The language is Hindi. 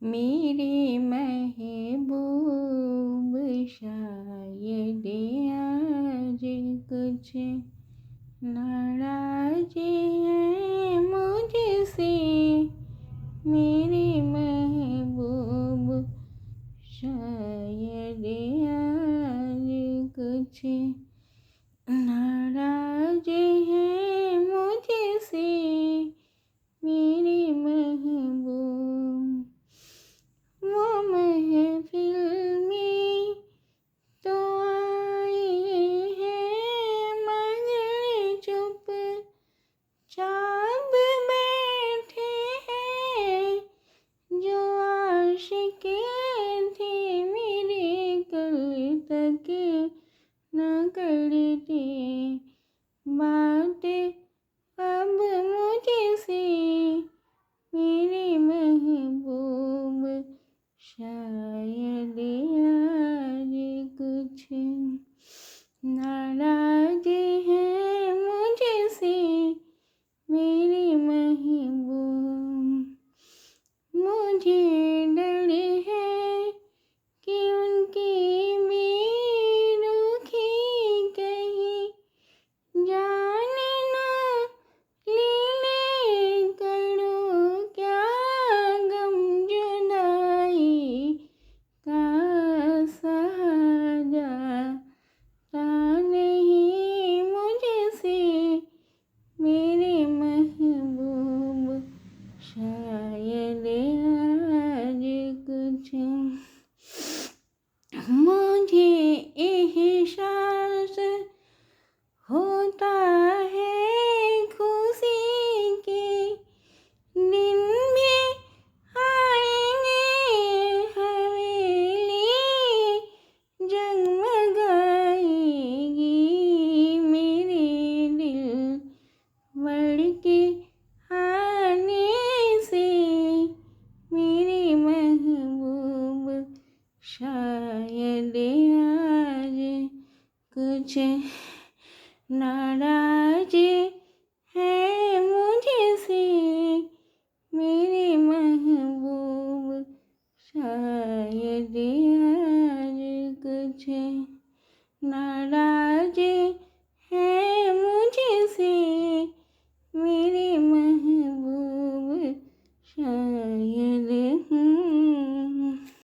मेरे महबूब शायद आज कुछ नाराज हैं मुझसे। मेरे महबूब शायद आज कुछ नाराज हैं मुझसे। मेरे महबूब वो महफिल में तो आए हैं मगर चुप चाप बैठे हैं। जो आशिक थे मेरे कल तक न करते बात अब मुझसे। मेरे महबूब शायद आज कुछ नाराज हैं मुझसे। मेरे महबूब मुझे डर है कि उनकी बेरुखी कहीं जान ना ले ले। करूँ क्या गम जुदाई का सहारा नहीं मुझसे। मेरे महबूब शायद आज कुछ मुझे एहसास होता है खुशी के दिन भी आएंगे। हवेली जगमगाएगी मेरे दिल बढ़ के आने से। मेरे महबूब शायद आज कुछ नाराज है मुझसे। मेरे महबूब शायद आज कुछ नाराज